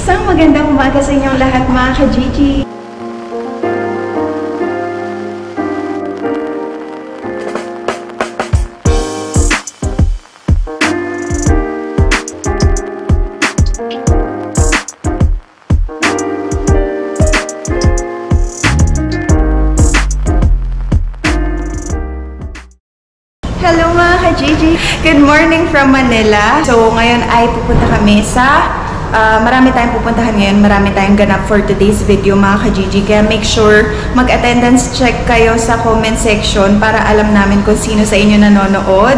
Isang magandang umaga sa inyong lahat mga ka-Gigi. Hello mga ka-Gigi! Good morning from Manila. So ngayon ay pupunta kami sa marami tayong pupuntahan ngayon, marami tayong ganap for today's video mga ka-Gigi. Kaya make sure mag-attendance check kayo sa comment section para alam namin kung sino sa inyo nanonood.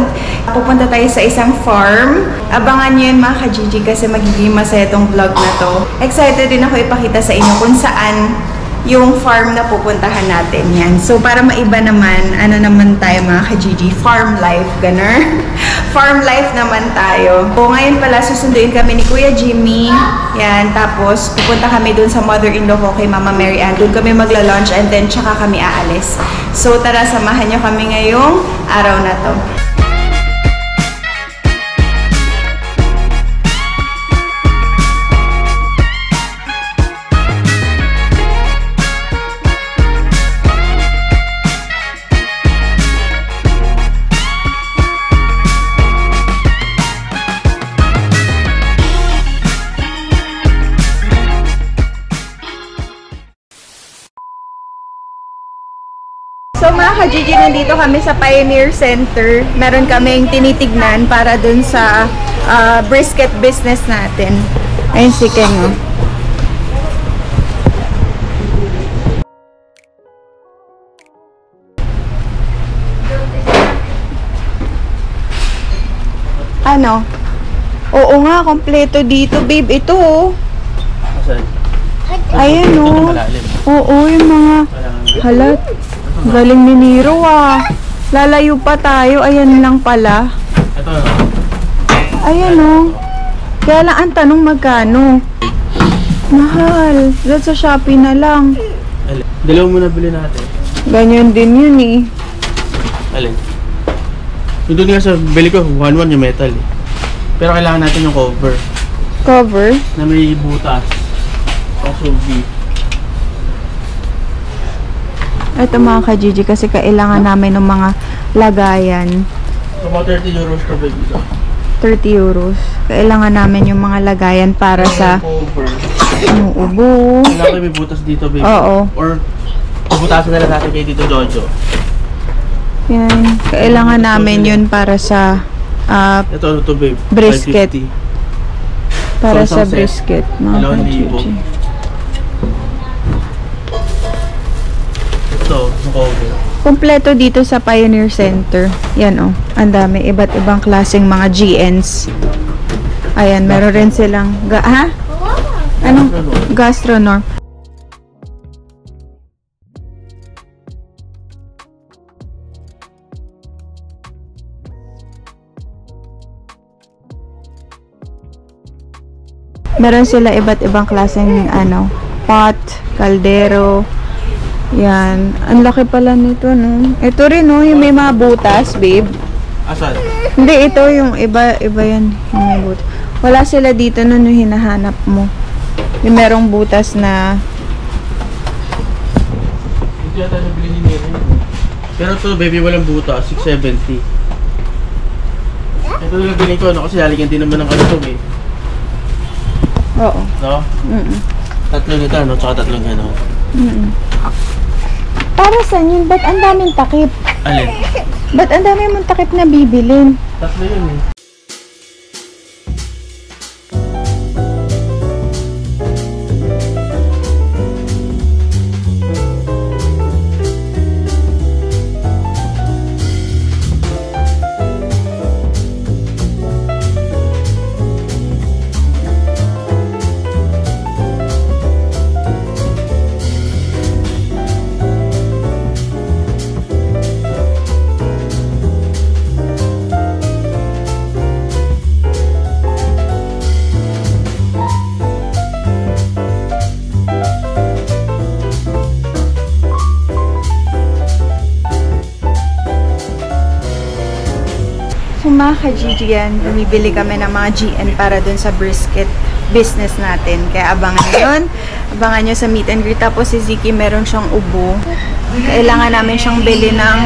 Pupunta tayo sa isang farm. Abangan nyo yun mga ka-Gigi kasi magiging masaya itong vlog na to. Excited din ako ipakita sa inyo kung saan yung farm na pupuntahan natin. Yan. So, para maiba naman, ano naman tayo mga ka-Gigi? Farm life, ganun. Farm life naman tayo. So, ngayon pala, susunduin kami ni Kuya Jimmy. Yan. Tapos, pupunta kami dun sa mother-in-law ko kay Mama Mary Ann. Dun kami magla-lunch and then tsaka kami aalis. So, tara, samahan nyo kami ngayong araw na to. So mga ka-Gigi, nandito kami sa Pioneer Center. Meron kaming tinitignan para dun sa brisket business natin. Ayun si Ken, oh. Ano? Oo nga, kompleto dito, babe. Ito, oh. Ayan, oh. Oo, yung mga halat. Galing ni Nero, ah. Lalayo pa tayo. Ayan lang pala. Ito. Ayan, oh. Kaya lang ang tanong magkano. Mahal. Doon sa Shopee na lang. Alin? Dalawa muna bili natin. Ganyan din yun, eh. Alin? Yung doon nga sa bili ko, 1-1 yung metal, eh. Pero kailangan natin yung cover. Cover? Na may butas. Also beef. Ito mga ka-Gigi kasi kailangan namin ng mga lagayan. So, about 30 euros to baby. 30 euros. Kailangan namin yung mga lagayan para sa ubo. Kailangan may butas dito, baby. Oo. Or butasan na lang natin kay Tito Jojo. Yan. Kailangan namin yun para sa ito, babe. Brisket. 550. Para so, sa brisket, mga ka-Gigi. Ito, cover. Kompleto dito sa Pioneer Center. Yan, oh. Ang dami. Iba't ibang klaseng mga GNs. Ayan, meron rin silang ha? Anong? Gastronorm. Meron sila iba't ibang klaseng pot, kaldero. Yan. Ang laki pala nito, no? Ito rin, no? Yung may mga butas, babe. Asan? Hindi, ito yung iba yan. Yung may butas. Wala sila dito nun yung hinahanap mo. Yung merong butas na... Ito yata nabili ni Nero. Pero ito, baby, walang butas. 670. Ito yung nabili ko, no? Kasi halikan din naman ng ito, eh. Oo. No? Tatlong ito, no? Tsaka tatlong gano'n. Para saan yun? Ba't ang daming takip? Alin? Ba't ang daming mong takip na bibilin? Tatlo yun, eh. So mga ka-Gigi yan, bumibili kami ng mga GN para dun sa brisket business natin. Kaya abangan nyo yun. Abangan nyo sa meet and greet. Tapos si Ziki meron siyang ubo. Kailangan namin siyang bili ng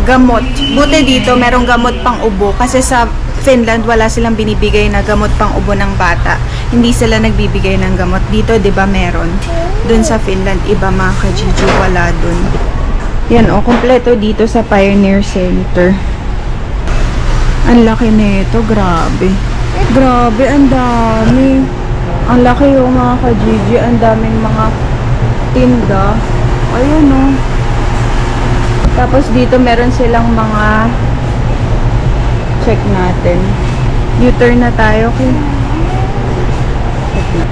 gamot. Buti dito, merong gamot pang ubo. Kasi sa Finland, wala silang binibigay na gamot pang ubo ng bata. Hindi sila nagbibigay ng gamot. Dito, di ba meron? Dun sa Finland, iba mga ka-Gigi, wala dun. Yan o, kompleto dito sa Pioneer Center. Ang laki na ito, grabe. Grabe, ang dami. Ang laki yung mga ka-Gigi, ang daming mga tinda. Ayun o. Tapos dito meron silang mga check natin. U-turn na tayo. Okay. Check na.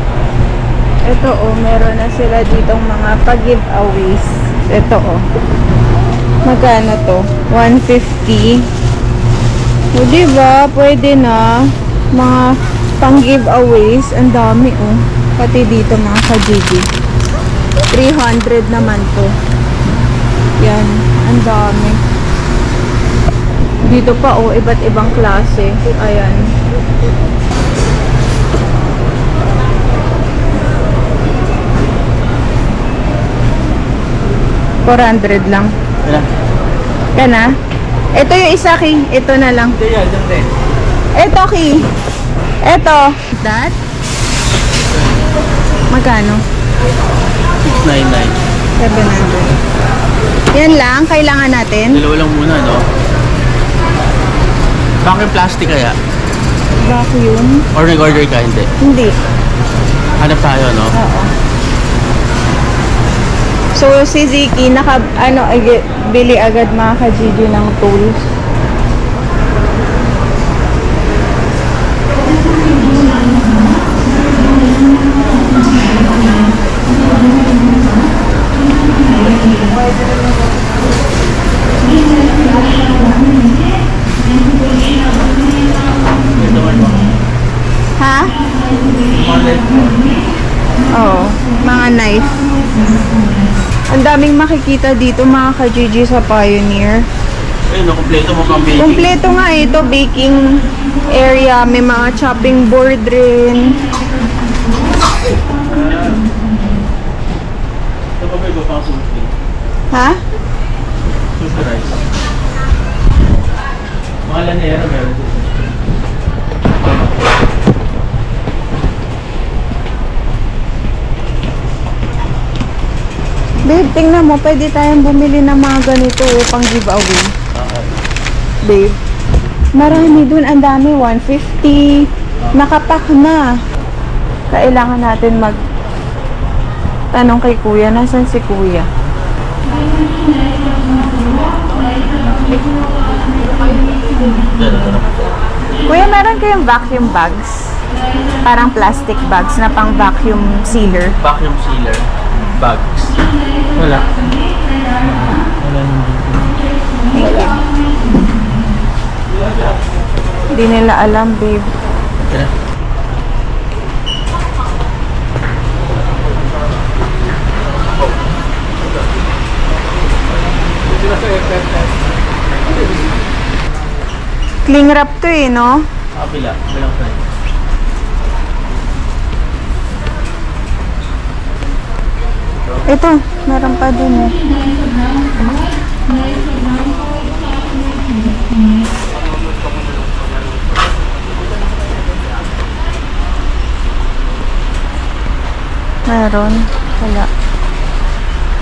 Ito o, meron na sila ditong mga pag-giveaways. Ito o. Magkano to? 150. O diba? Pwede na. Mga pang-giveaways. Ang dami o. Pati dito mga ka-Gigi. 300 naman to. Yan. Ang dami. Dito pa o, iba't ibang klase. Ayan. $400 lang. Ayan. Kana? Ito yung isa, Ki. Ito na lang. Ito yan, dyan din. Ito, Ki. Ito. That? Magkano? 699. 700. Yan lang. Kailangan natin. Dalawa lang muna, no? Bakit plastic kaya? Vacuum. Or nag-order ka? Hindi. Hindi. Hanap tayo, no? Oo. So, si Ziki, bili agad mga ka-Gigi ng tools. Ha? Oo, mga knife. Ang daming makikita dito mga ka-Gigi sa Pioneer. Ayun, kompleto mo pang baking. Kompleto nga ito, baking area. May mga chopping board rin. Ito pa ba iba pang sushi? Ha? Sushi rice. Mga lanera meron dito. Babe, tingnan mo, pwede tayong bumili ng mga ganito pang giveaway. Okay. Babe, marami dun, ang dami, 150. Nakapack na. Kailangan natin tanong kay Kuya, nasan si Kuya? Kuya, meron kayong vacuum bags? Parang plastic bags na pang vacuum sealer. Vacuum sealer. Bags. Wala. Wala nang dito. Hindi nila alam, babe. Tira. Cling wrap to eh, no? Kapila. Bilang friend. Ito, meron pa dun eh. Meron. Wala.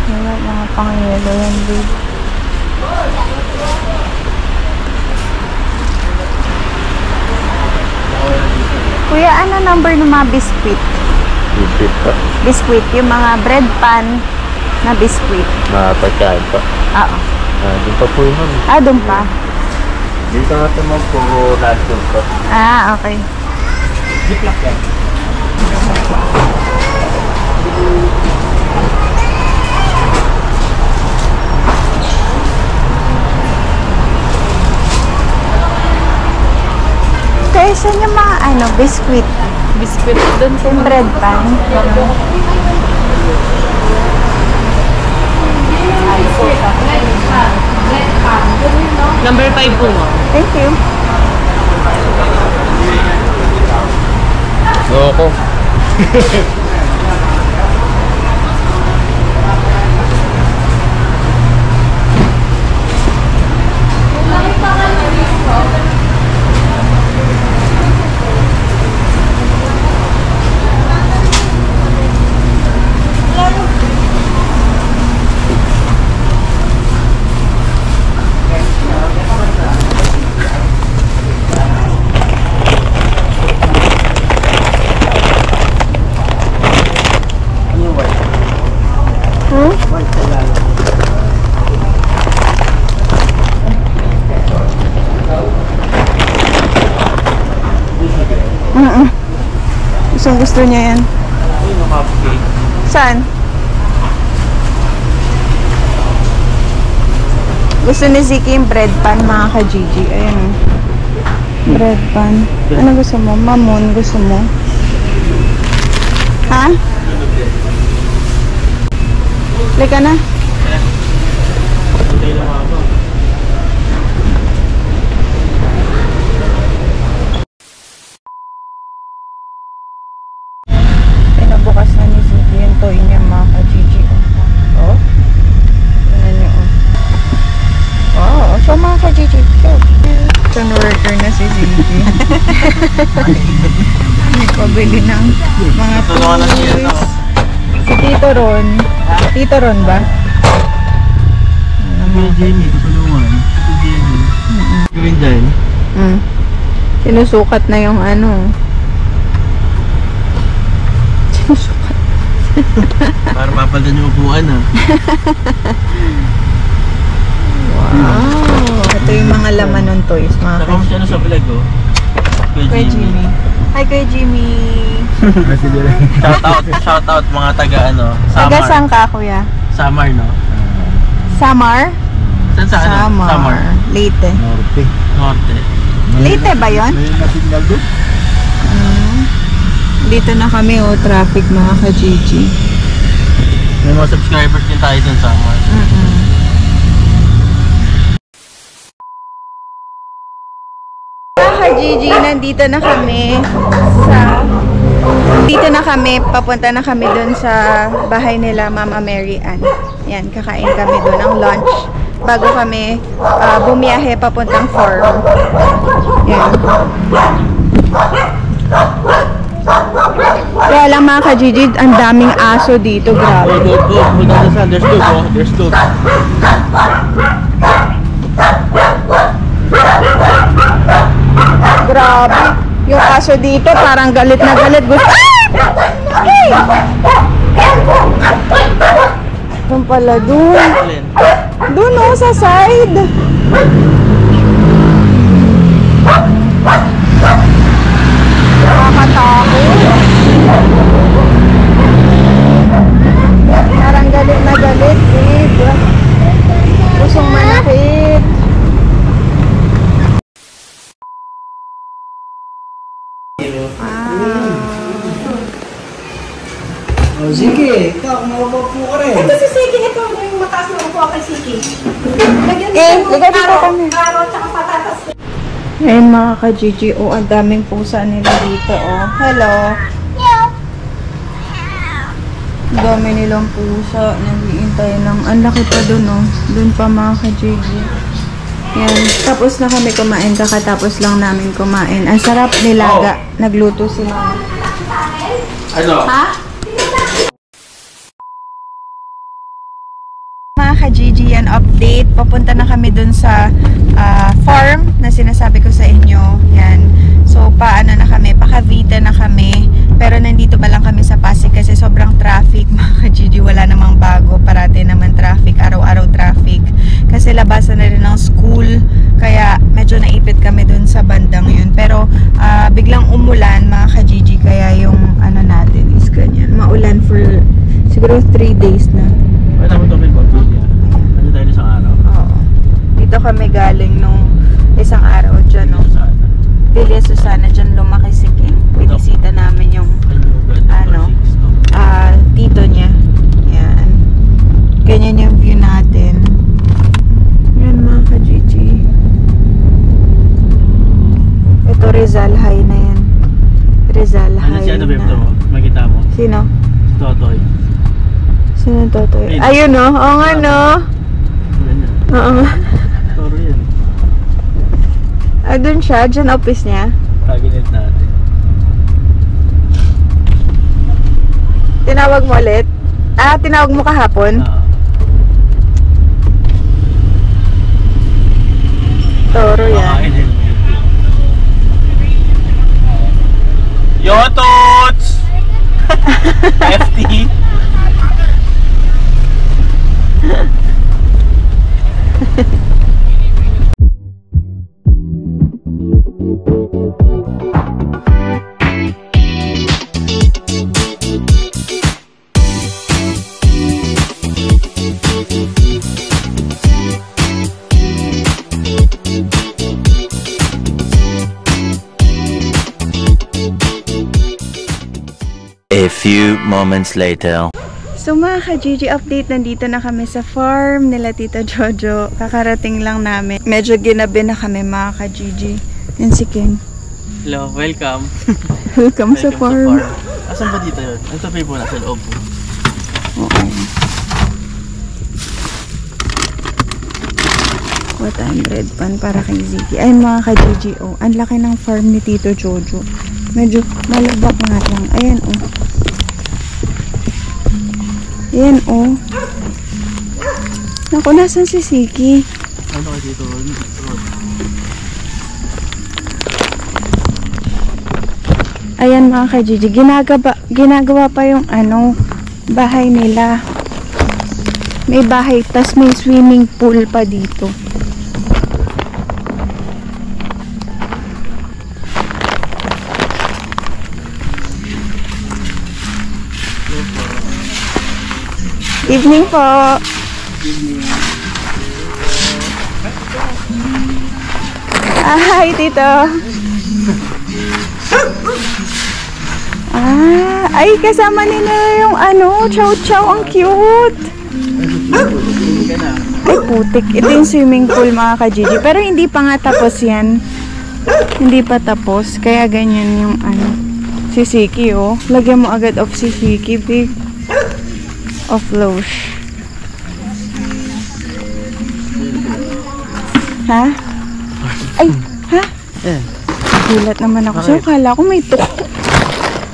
Wala, mga pang-yelo yan, babe. Kuya, ano number ng mga biscuit? Biscuit pa. Biscuit, yung mga bread pan na biscuit. Mga pagkain pa. Oo. Doon pa po yun. Doon pa. Dito nga ito po natin pa. Okay. Ziplock yan. Kaya saan yung mga biscuit? Biscuit doon po. Yung bread pan. Number 5 po mo. Thank you. Loko. Gusto niya yan. Ayun yung cupcake. Saan? Gusto ni Ziki yung bread pan, mga ka-Gigi. Ayan. Bread pan. Ano gusto mo? Mamon, gusto mo? Ha? Lika na. Hintay lang ako. Bukas na ni Ziggy yung toy niya, mga ka-Gigi. Oh. Tignan niyo, oh. Wow. So, mga ka-Gigi. Itong worker na si Ziggy. Nagpabili ng mga Tulungan na siya toys. ako. Si Tito Ron. Tito Ron ba? Kuya Jamie, tutulungan. Tito Jamie. Gawin dyan. Sinusukat na yung ano. Sinusukat. Para mapaldan yung upuan ah. Wow. Ito yung mga laman ng toys, mga Saka mo siya sa vlog oh. Kuya Jimmy. Hi, Kuya Jimmy. Shout out mga taga ano, Taga Samar. saan ka, Kuya? Samar no? Samar? Saan sa ano? Samar. Leyte. Norte. Norte. Leyte ba yun? May na-signal doon? Dito na kami, oh, traffic, mga ka-Gigi. May mga subscribers din tayo dun sa Samar. Mga ka-Gigi, nandito na kami papunta na kami dun sa bahay nila, Mama Mary Ann. Yan, kakain kami dun ng lunch bago kami bumiyahe papuntang farm. Yan. Kaya lang, mga ka-Gigi, ang daming aso dito, grabe. Go. Hold on, son. There's two, oh. There's two. Grabe. Yung aso dito, parang galit na galit. Gusto... Okay! Doon pala, doon. Alin? Doon, oh, sa side. Nakakatakot. Parang galit na galit, babe. Gustong manakit. Oh, sige, ikaw, maupo ka rin. Ito si Siki, ito yung mataas na upo kay Siki. Lagyan Liga dito kami. Karo, tsaka patatas. Ayun, mga ka-Gigi, oh, ang daming pusa nila dito, oh. Hello. Ang dami nilang pusa. Naghihintay ng... Ang laki pa dun, oh. Dun pa, mga ka-Gigi. Yan. Tapos na kami kumain. Kakatapos lang namin kumain. Ang sarap nilaga. Nagluto si Mama. Ano? Ha? Mga ka-Gigi, yan update. Papunta na kami dun sa farm na sinasabi ko sa inyo. Yan. So, paano na kami? Pa-Cavite na kami. Pero nandito pa lang kami sa Pasig kasi sobrang traffic, mga ka-Gigi. Wala namang bago. Parati naman traffic. Araw-araw traffic. Kasi labasan na rin ng school. Kaya medyo naipit kami dun sa bandang yun. Pero biglang umulan, mga ka-Gigi. Kaya yung ano natin is ganyan. Maulan for siguro 3 days na. Wala mo ito, Phil. Ano tayo isang araw? Oo. Dito kami galing nung isang araw dyan, no? Saan? Villa Susana, dyan lumaki si King. Binisita namin yung ano, tito niya. Yan. Ganyan yung view natin. Yan, mga ka-Gigi. Ito Rizal High na yan. Rizal Ano High siya, ano ba na. ito? Makita mo? Totoy. Sino Totoy? Ayun no? Oo nga no? Ganyan. Oo nga. Toro yan. Doon siya? Diyan office niya? Cabinet natin. Tinawag mo ulit? Tinawag mo kahapon? Toro yan. Yotots! FT! A few moments later. So mga ka-Gigi, update, nandito na kami sa farm nila Tita Jojo. Kakarating lang namin. Medyo ginabi na kami mga ka-Gigi. Yan si Ken. Hello, welcome. Welcome sa farm. Asan ba dito yun? Ang tabi po nasa loob. Oo. 400 pan para kay Ziggy. Ay mga ka-Gigi, oh. Ang laki ng farm ni Tito Jojo. Medyo malabak nga lang. Ayan, oh. Ayan, oh. Naku, nasan si Ziggy? Ano kayo dito? Ayan mga ka-Gigi, ginagawa pa yung bahay nila. May bahay, tas may swimming pool pa dito. Evening po. Hi, Tito. Ay, kasama nila yung chow chow, ang cute. Ay, putik. Ito yung swimming pool mga ka-Gigi. Pero hindi pa nga tapos yan. Hindi pa tapos. Kaya ganyan yung si Siki, oh. Lagyan mo agad of si Siki, big. Of lotion. Ha? Ay, ha? Gulat naman ako. So, kala ko may tuko.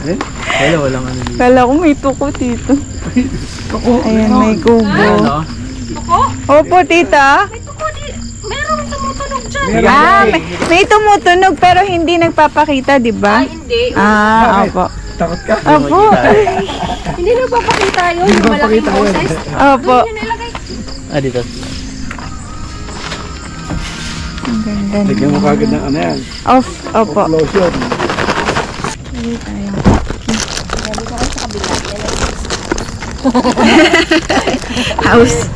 Wala, walang ano dito. Kala ko may tuko dito. Ayan, may kubo. Tuko? Opo, tita. May tuko di. Merong tumutunog dyan. May tumutunog pero hindi nagpapakita, di ba? Hindi. Opo. Takot ka? Opo. Hindi nagpapakita yun. Yung malaking boses. Opo. Yun nilagay. Dito. Ang ganda Lagyan mo kagad ng yan. Opo. Lotion. Dali tayo. House.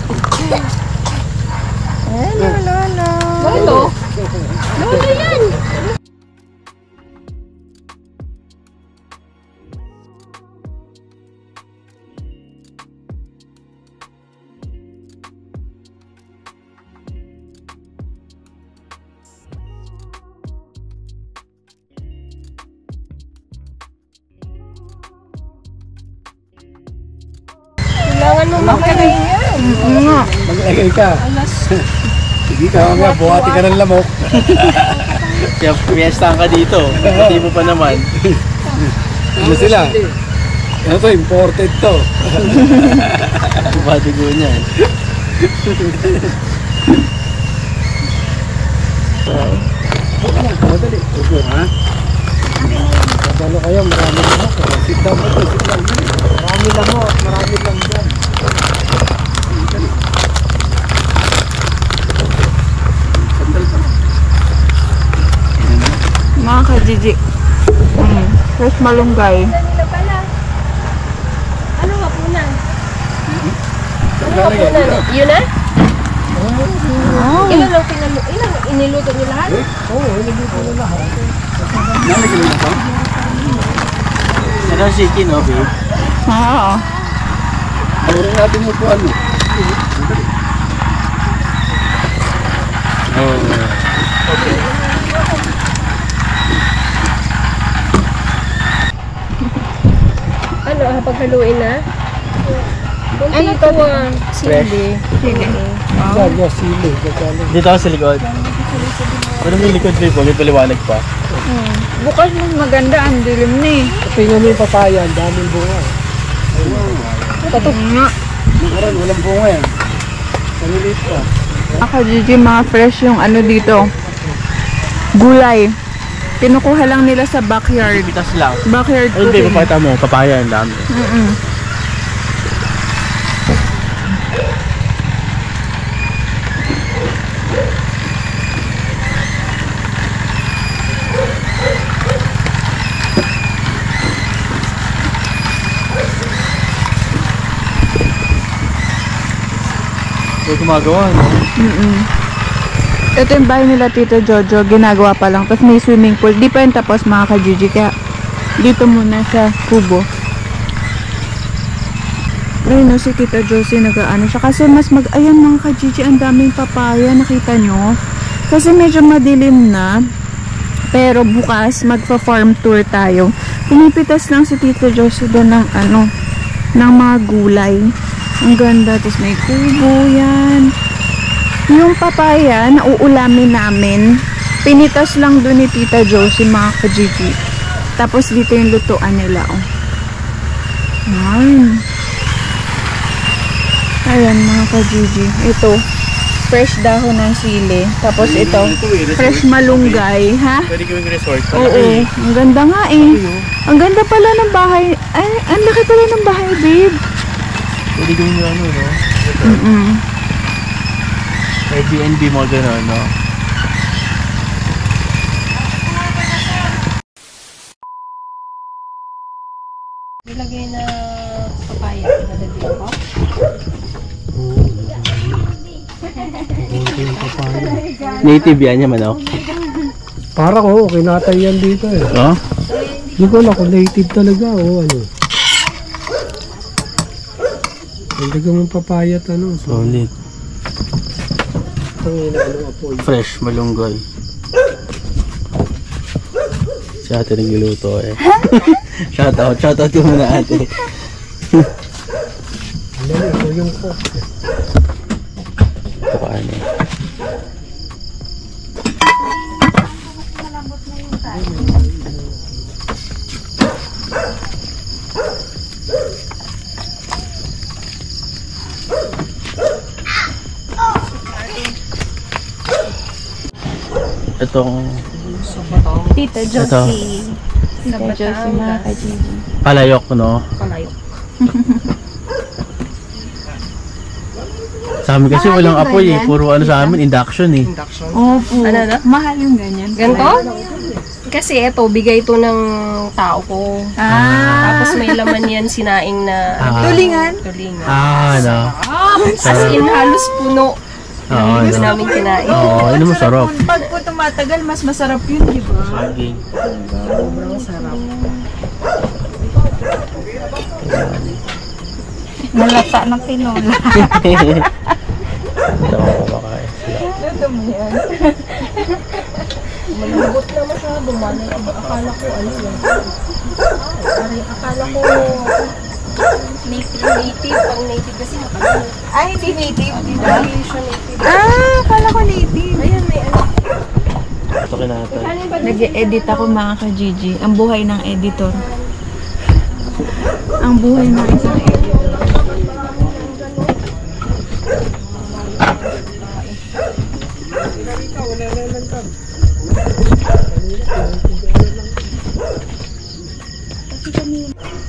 Lolo. Lolo? Lolo yan. Kailangan mo makahinga. Maglagay ka. Sige ka, mamaya buhati ka ng lamok. Kaya piyestahan ka dito. Hindi mo pa naman. Ano sila? Ano to? Imported to. Bati ko niya eh. Madali. Okay, ha? Kapalo kayo, marami lamok. Sit down mo to, sit down mo. Marami lamok, marami lang dyan. Mga ka-Gigi. Fresh malunggay. Nila pala. Ano nga po na? Ano nga po na? Yun na? Ilan lang ilan iniluto niyo lahat? Oo, iniluto na lahat. Ano si Siki, no, babe? Oo. Meron natin mo po ano. Ano? Paghaluin na. Ano to sili. Gagawin sili. Dito ako sa likod. Pero may likod rin po, may paliwanag pa. Bukas mas maganda, ang dilim na eh. Tingnan mo yung papaya, ang daming bunga. Tatok nga. Nakaraan, walang bunga yan. Maliliit pa. Ka-Gigi, mga fresh yung ano dito. Gulay. Kinukuha lang nila sa backyard. Pitas lang. Backyard Ay, hindi, cooking. papakita mo. Papaya, ang dami. Ito gumagawa, no? Ito yung bahay nila Tito Jojo, ginagawa pa lang. Tapos may swimming pool. Di pa yun tapos mga ka-Gigi. Kaya dito muna sa kubo. Ayun no, si Tita Josie nag-ano siya. Kasi mas ayan mga ka-Gigi, ang daming papaya. Nakita nyo? Kasi medyo madilim na. Pero bukas, magpa-farm tour tayo. Pinipitas lang si Tita Josie doon ng ano, ng mga gulay. Ang ganda. Tapos may kubo yan. Yung papaya, nauulamin namin. Pinitas lang doon ni Tita Josie, mga ka-Gigi. Tapos dito yung lutuan nila, oh. Ayan, mga ka-Gigi. Ito, fresh dahon ng sili. Tapos ito, fresh malunggay, ha? Pwede gawing resort. Oo, ang ganda nga eh. Ang ganda pala ng bahay. Ay, ang laki pala ng bahay, babe. Pwede gawin yung ano, no? Airbnb mo gano'n, no? Nilagay na papaya. Nalagyan ko. Native yan yung manok. Para ko, kinatay yan dito eh. Oh? Hindi ko alam kung native talaga o ano. Nagdagang mong papaya tanong. Solid. Fresh, malunggay. Si ate nagluluto eh. Shoutout ko muna ate. Dali, ito yung cook. Ito paano eh. Itong Tita Josie. Tita Josie, mga ka-Gigi. palayok, no? Palayok. Sa amin kasi walang apoy eh. Puro ano sa amin, induction eh. Opo. Ano na? Mahal yung ganyan. Ganto? Kasi ito, bigay ito ng tao ko. Tapos may laman yan, sinaing na Tulingan? tulingan. No? As in, halos puno. Oo, Hindi no? namin kinain. Oo, yun mo sarap. Pag po tumatagal, mas masarap yun, di ba? Saging. Sobrang sarap. Malata ng tinola. Ito ako kumakain sila. Luto mo yan. Malambot na masyado. Akala ko ano yan. Akala ko native. Ang native kasi makalimot. Ay, hindi native. Hindi siya native. Akala ko native. Ayan, may ano. Ito kinatay. Nag-edit ako mga ka-Gigi. Ang buhay ng editor. Ang buhay ng isang editor.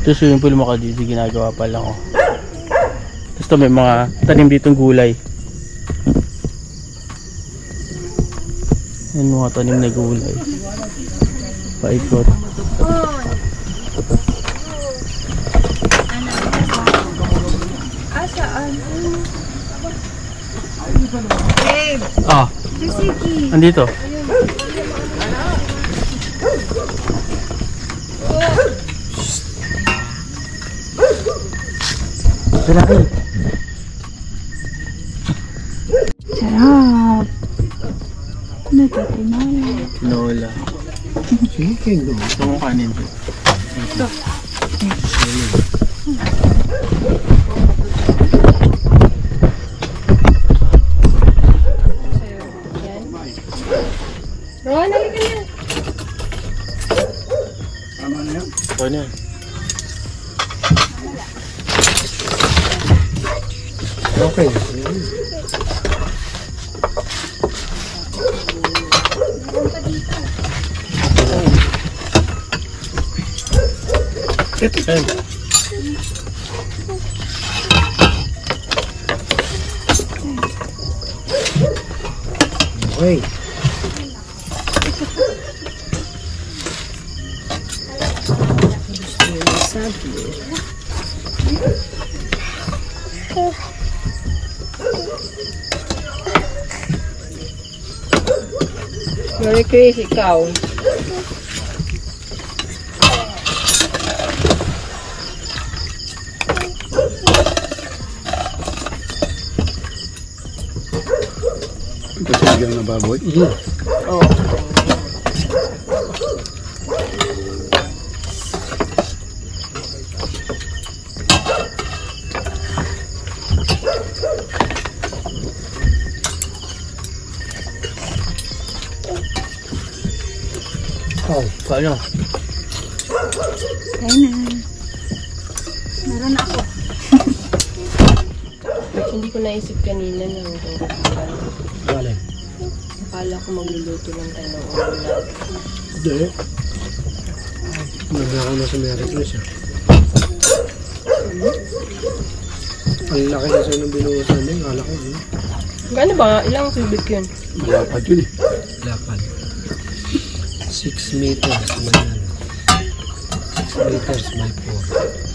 Ito swimming pool mo ka-Gigi, ginagawa pa lang oh. Tapos ito may mga tanim ditong gulay. Yan mga tanim na gulay. Paikot. Ah, andito. Malaki. Sarap. Ano ito? Tinola. Tinola. Chicken, no? Ito mo kanin. Ito. Okay. Ayun. Okay. Merry Chris, ikaw. Ito sinigang na baboy. Oh. Oh, Kaya. Hindi ko naisip kanina ng galing. akala ko magluluto lang tayo ng ulam natin. Hindi. Nagla ko na sa Mary Chris ah. Ang laki kasi ng binuhusan din. Kala ko ano. Gano'n ba? Ilang cubic yun? Lapad yun eh. Lapad. 6 meters by 6 meters by 4.